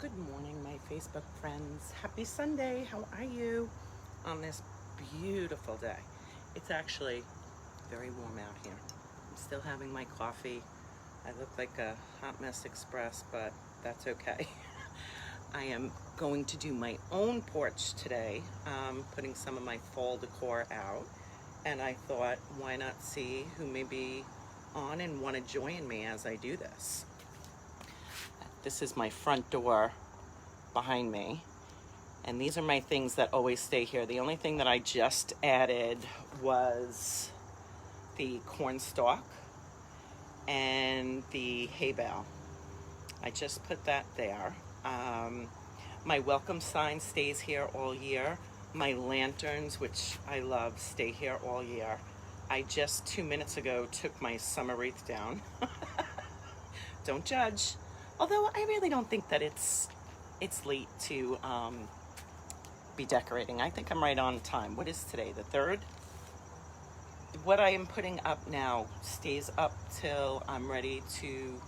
Good morning, my Facebook friends. Happy Sunday. How are you on this beautiful day? It's actually very warm out here. I'm still having my coffee. I look like a hot mess express, but that's okay. I am going to do my own porch today, putting some of my fall decor out. And I thought, why not see who may be on and want to join me as I do this. This is my front door behind me, and these are my things that always stay here. The only thing that I just added was the corn stalk and the hay bale. I just put that there. My welcome sign stays here all year. My lanterns, which I love, stay here all year. I just 2 minutes ago took my summer wreath down. Don't judge. Although I really don't think that it's late to be decorating. I think I'm right on time. What is today, the 3rd? What I am putting up now stays up till I'm ready to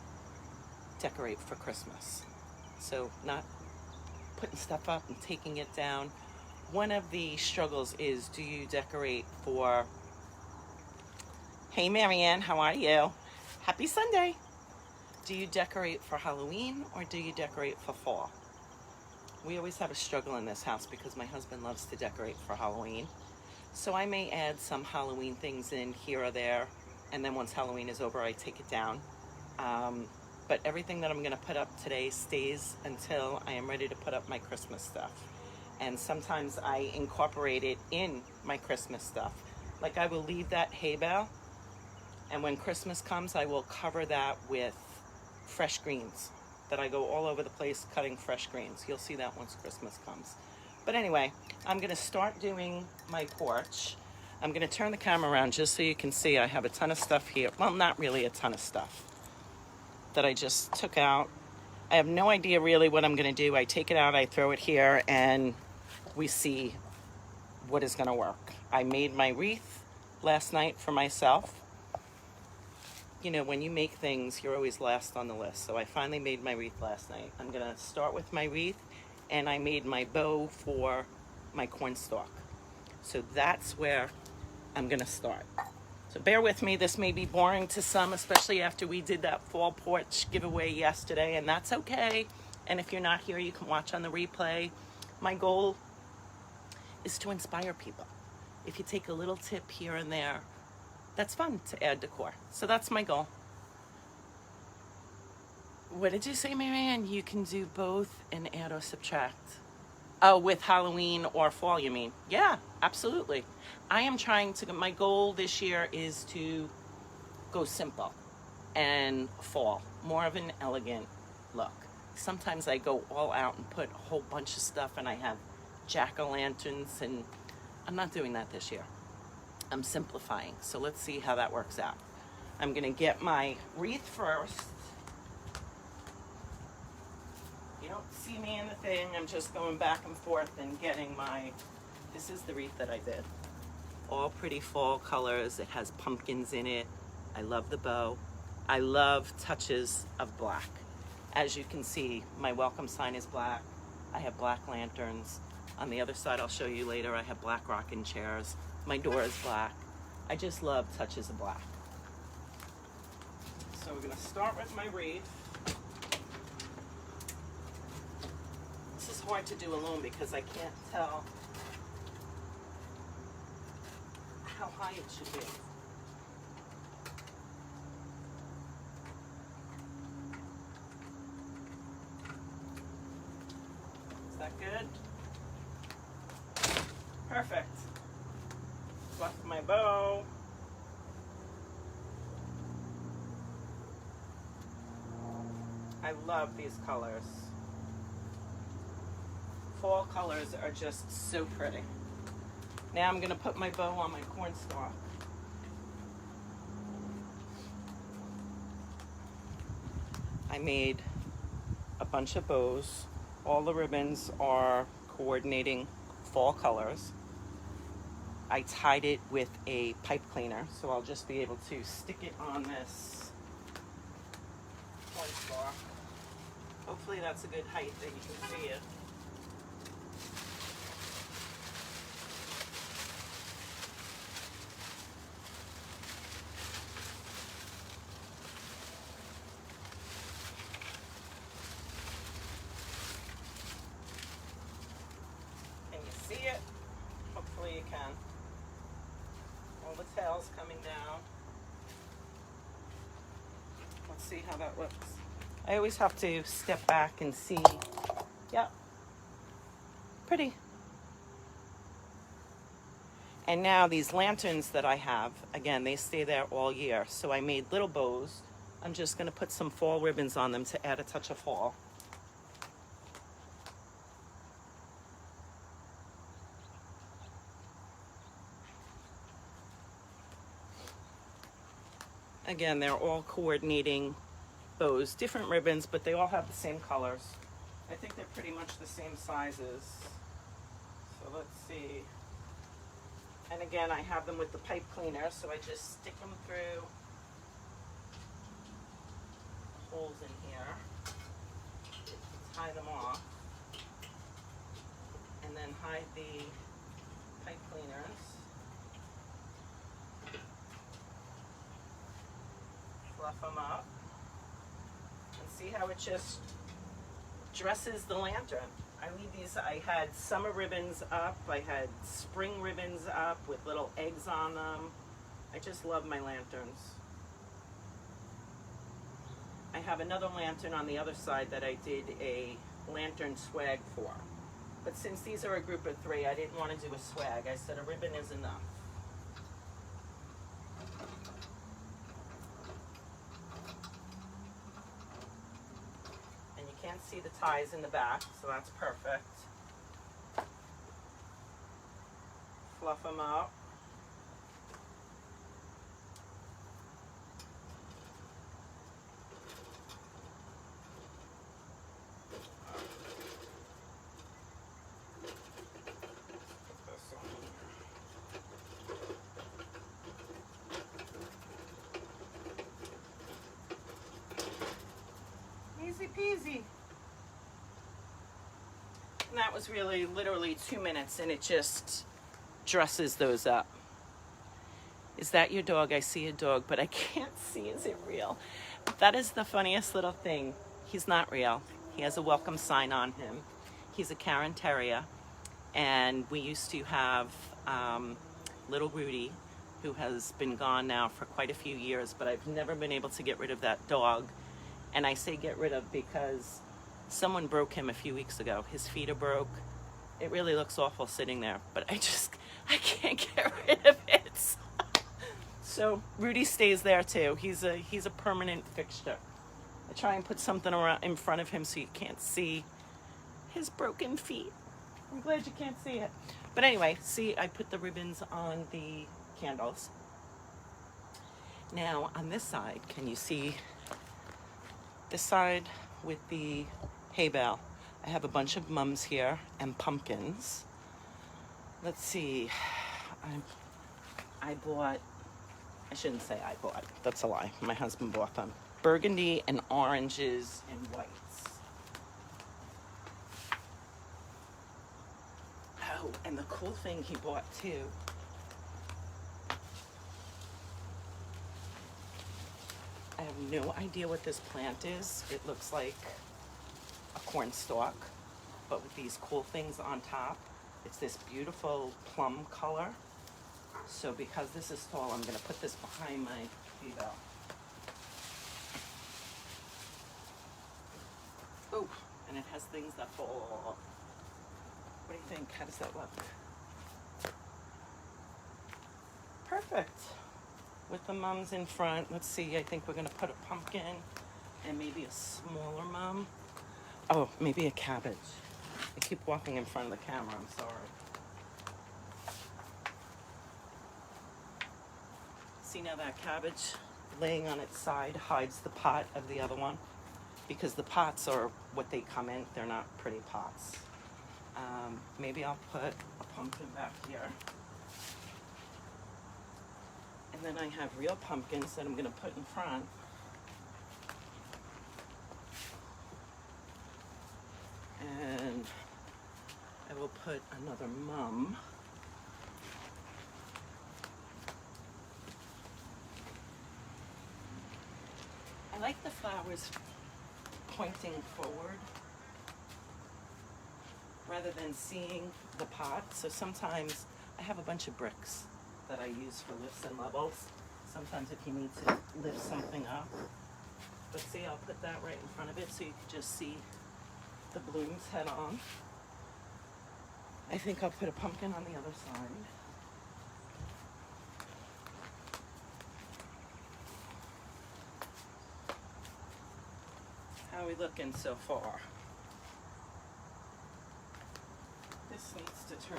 decorate for Christmas. So not putting stuff up and taking it down. One of the struggles is, do you decorate for... Hey Marianne, how are you? Happy Sunday. Do you decorate for Halloween or do you decorate for fall? We always have a struggle in this house because my husband loves to decorate for Halloween. So I may add some Halloween things in here or there, and then once Halloween is over, I take it down. But everything that I'm gonna put up today stays until I am ready to put up my Christmas stuff. And sometimes I incorporate it in my Christmas stuff. Like I will leave that hay bale, and when Christmas comes, I will cover that with fresh greens, that I go all over the place cutting fresh greens. You'll see that once Christmas comes. But anyway, I'm gonna start doing my porch. I'm gonna turn the camera around just so you can see I have a ton of stuff here. Well, not really a ton of stuff that I just took out. I have no idea really what I'm gonna do. I take it out, I throw it here, and we see what is gonna work. I made my wreath last night for myself. You know, when you make things, you're always last on the list. So I finally made my wreath last night. I'm gonna start with my wreath, and I made my bow for my cornstalk. So that's where I'm gonna start. So bear with me, this may be boring to some, especially after we did that fall porch giveaway yesterday, and that's okay. And if you're not here, you can watch on the replay. My goal is to inspire people. If you take a little tip here and there, that's fun to add decor. So that's my goal. What did you say, Marianne? You can do both and add or subtract. Oh, with Halloween or fall, you mean? Yeah, absolutely. I am trying to, my goal this year is to go simple and fall. More of an elegant look. Sometimes I go all out and put a whole bunch of stuff, and I have jack-o'-lanterns, and I'm not doing that this year. I'm simplifying, so let's see how that works out. I'm gonna get my wreath first. You don't see me in the thing, I'm just going back and forth and getting my, this is the wreath that I did. All pretty fall colors, it has pumpkins in it. I love the bow. I love touches of black. As you can see, my welcome sign is black. I have black lanterns. On the other side, I'll show you later, I have black rocking chairs. My door is black. I just love touches of black. So we're gonna start with my wreath. This is hard to do alone because I can't tell how high it should be. Is that good? Perfect. Fluff my bow. I love these colors. Fall colors are just so pretty. Now I'm gonna put my bow on my cornstalk. I made a bunch of bows. All the ribbons are coordinating fall colors. I tied it with a pipe cleaner, so I'll just be able to stick it on this cornstalk. Oops. Hopefully that's a good height that you can see it. Can you see it? Hopefully you can. All the tails coming down. Let's see how that looks. I always have to step back and see. Yep. Pretty. And now these lanterns that I have, again, they stay there all year. So I made little bows. I'm just going to put some fall ribbons on them to add a touch of fall. Again, they're all coordinating bows, different ribbons, but they all have the same colors. I think they're pretty much the same sizes. So let's see. And again, I have them with the pipe cleaner, so I just stick them through holes in here, tie them off, and then hide the pipe cleaners. Fluff them up. And see how it just dresses the lantern. I leave these, I had summer ribbons up, I had spring ribbons up with little eggs on them. I just love my lanterns. I have another lantern on the other side that I did a lantern swag for. But since these are a group of 3, I didn't want to do a swag. I said a ribbon is enough. Can't see the ties in the back, so that's perfect. Fluff them up. Easy peasy. And that was really literally 2 minutes, and it just dresses those up. Is that your dog? I see a dog, but I can't see. Is it real? That is the funniest little thing. He's not real. He has a welcome sign on him. He's a Karen Terrier, and we used to have little Rudy, who has been gone now for quite a few years, but I've never been able to get rid of that dog. And I say get rid of because someone broke him a few weeks ago. His feet are broke. It really looks awful sitting there, but I can't get rid of it. So Rudy stays there too. He's a permanent fixture. I try and put something around in front of him so you can't see his broken feet. I'm glad you can't see it. But anyway, see, I put the ribbons on the candles. Now on this side, can you see this side with the hay bale? I have a bunch of mums here and pumpkins. Let's see. I bought, I shouldn't say I bought, that's a lie. My husband bought them. Burgundy and oranges and whites. Oh, and the cool thing he bought too, I have no idea what this plant is. It looks like a corn stalk, but with these cool things on top. It's this beautiful plum color. So because this is tall, I'm gonna put this behind my hay bale. Oh, and it has things that fall off. What do you think? How does that look? Perfect. With the mums in front, let's see, I think we're gonna put a pumpkin and maybe a smaller mum. Oh, maybe a cabbage. I keep walking in front of the camera, I'm sorry. See now that cabbage laying on its side hides the pot of the other one, because the pots are what they come in, they're not pretty pots. Maybe I'll put a pumpkin back here. And then I have real pumpkins that I'm gonna put in front. put another mum. I like the flowers pointing forward rather than seeing the pot. So sometimes I have a bunch of bricks that I use for lifts and levels. Sometimes if you need to lift something up. But see, I'll put that right in front of it so you can just see the blooms head on. I think I'll put a pumpkin on the other side. How are we looking so far? This needs to turn.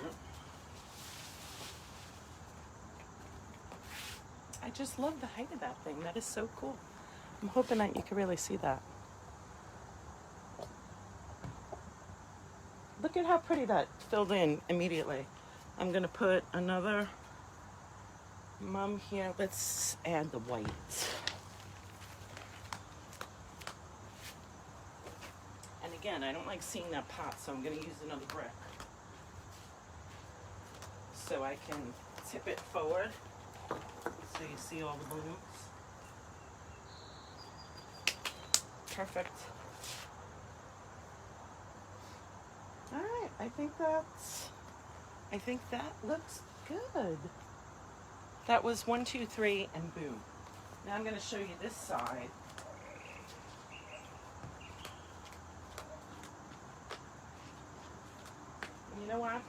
I just love the height of that thing. That is so cool. I'm hoping that you can really see that. Look at how pretty that filled in immediately. I'm gonna put another mum here. Let's add the white. And again, I don't like seeing that pot, so I'm gonna use another brick. So I can tip it forward so you see all the blooms. Perfect. All right, I think that looks good. That was 1, 2, 3, and boom. Now I'm gonna show you this side. You know what?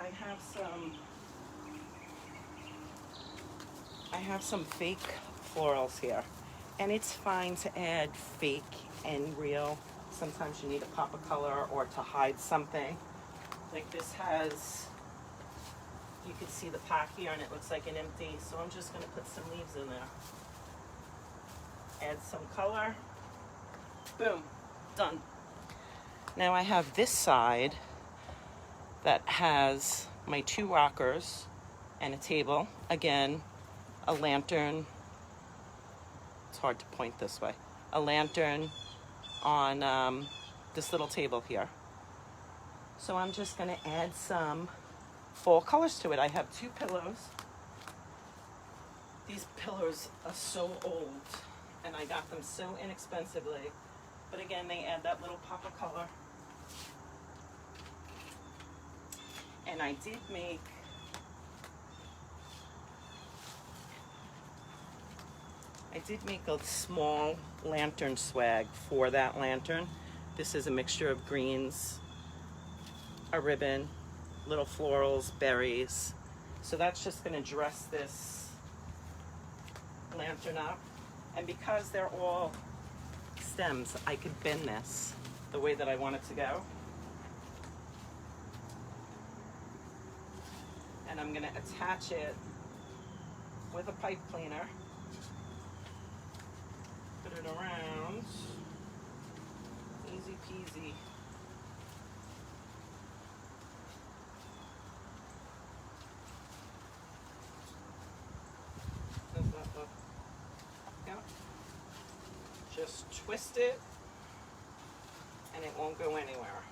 I have some fake florals here, and it's fine to add fake and real. Sometimes you need a pop of color or to hide something. Like this has, you can see the pot here and it looks like an empty, so I'm just gonna put some leaves in there. Add some color. Boom, done. Now I have this side that has my 2 rockers and a table. Again, a lantern. It's hard to point this way. A lantern on this little table here. So I'm just gonna add some fall colors to it. I have 2 pillows. These pillows are so old and I got them so inexpensively. But again, they add that little pop of color. And I did make a small lantern swag for that lantern. This is a mixture of greens, a ribbon, little florals, berries. So that's just gonna dress this lantern up. And because they're all stems, I could bend this the way that I want it to go. And I'm gonna attach it with a pipe cleaner. Put it around. Easy peasy. Does that look? Yeah. Just twist it and it won't go anywhere.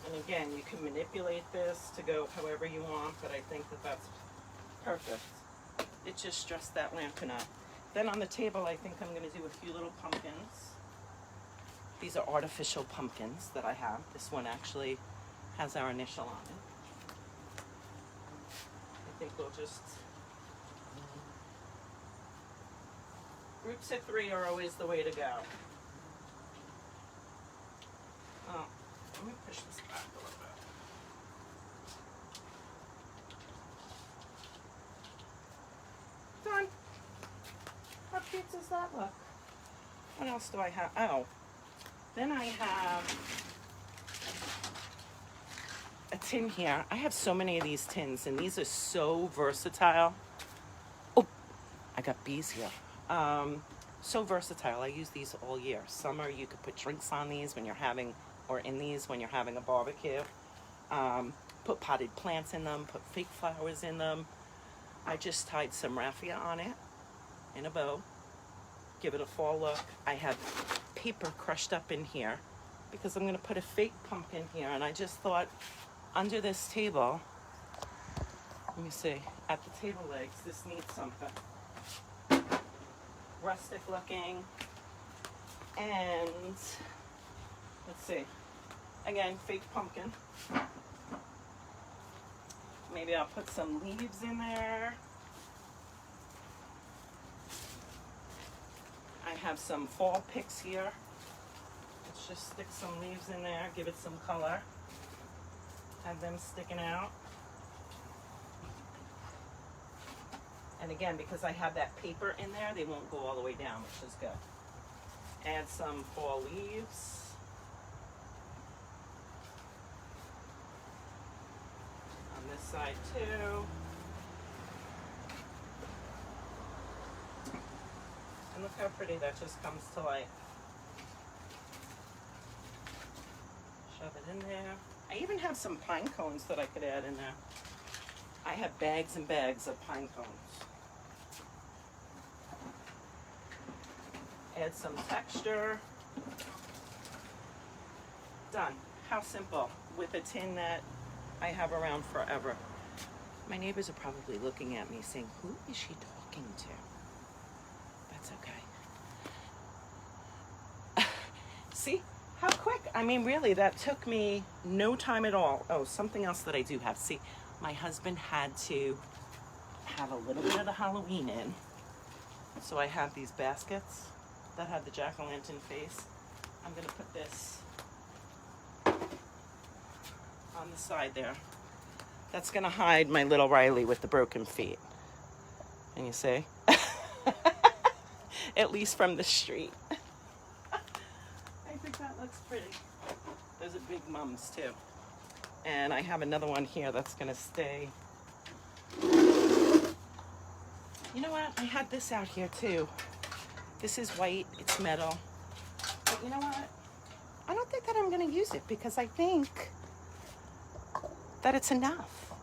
And again, you can manipulate this to go however you want, but I think that that's perfect. It just dressed that lantern up. Then on the table, I think I'm going to do a few little pumpkins. These are artificial pumpkins that I have. This one actually has our initial on it. I think we'll just... Groups of 3 are always the way to go. Oh, let me push this back a little bit. Done. How cute does that look? What else do I have? Oh, then I have a tin here. I have so many of these tins, and these are so versatile. Oh, I got bees here. So versatile. I use these all year. Summer, you could put drinks on these when you're having, or in these when you're having a barbecue. Put potted plants in them, put fake flowers in them. I just tied some raffia on it in a bow. Give it a fall look. I have paper crushed up in here because I'm going to put a fake pumpkin here. And I just thought under this table, let me see, at the table legs, this needs something. Rustic looking. And let's see, again, fake pumpkin. Maybe I'll put some leaves in there. I have some fall picks here. Let's just stick some leaves in there, give it some color. Have them sticking out. And again, because I have that paper in there, they won't go all the way down, which is good. Add some fall leaves. On this side too. And look how pretty that just comes to life. Shove it in there. I even have some pine cones that I could add in there. I have bags and bags of pine cones. Add some texture. Done. How simple. With a tin that I have around forever. My neighbors are probably looking at me saying, who is she talking to? That's okay. See how quick? I mean, really, that took me no time at all. Oh, something else that I do have. See, my husband had to have a little bit of the Halloween in. So I have these baskets that have the jack-o'-lantern face. I'm gonna put this on the side there. That's gonna hide my little Riley with the broken feet. And you see? At least from the street. I think that looks pretty. Those are big mums too. And I have another one here that's gonna stay. You know what? I had this out here too. This is white, it's metal. But you know what? I don't think that I'm gonna use it because I think that it's enough.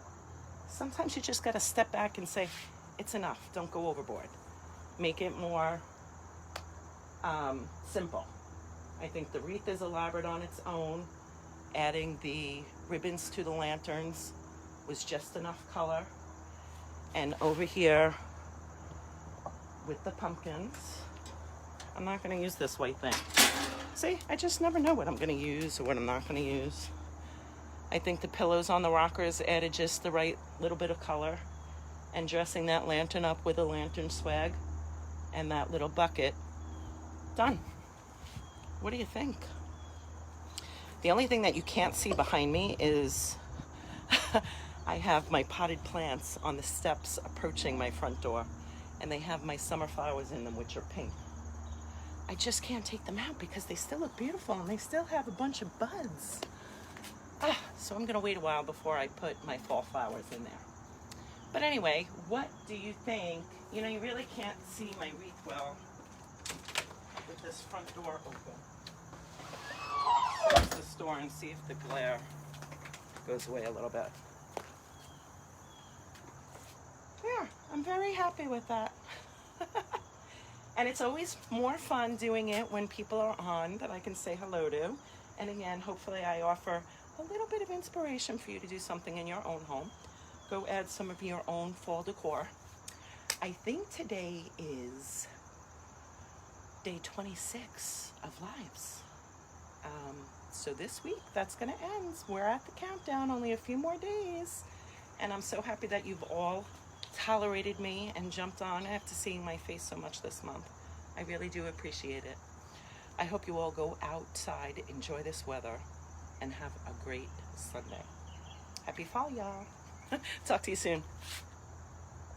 Sometimes you just gotta step back and say, it's enough, don't go overboard. Make it more simple. I think the wreath is elaborate on its own. Adding the ribbons to the lanterns was just enough color. And over here with the pumpkins, I'm not gonna use this white thing. See, I just never know what I'm gonna use or what I'm not gonna use. I think the pillows on the rockers added just the right little bit of color. And dressing that lantern up with a lantern swag and that little bucket, done. What do you think? The only thing that you can't see behind me is I have my potted plants on the steps approaching my front door, and they have my summer flowers in them, which are pink. I just can't take them out because they still look beautiful and they still have a bunch of buds. So I'm gonna wait a while before I put my fall flowers in there. But anyway, what do you think? You know, you really can't see my wreath well with this front door open. Close this door and see if the glare goes away a little bit. Yeah, I'm very happy with that. And it's always more fun doing it when people are on that I can say hello to. And again, hopefully I offer a little bit of inspiration for you to do something in your own home. Go add some of your own fall decor. I think today is day 26 of lives. So this week, that's gonna end. We're at the countdown, only a few more days. And I'm so happy that you've all tolerated me and jumped on after seeing my face so much this month. I really do appreciate it. I hope you all go outside, enjoy this weather, and have a great Sunday. Happy fall, y'all. Talk to you soon.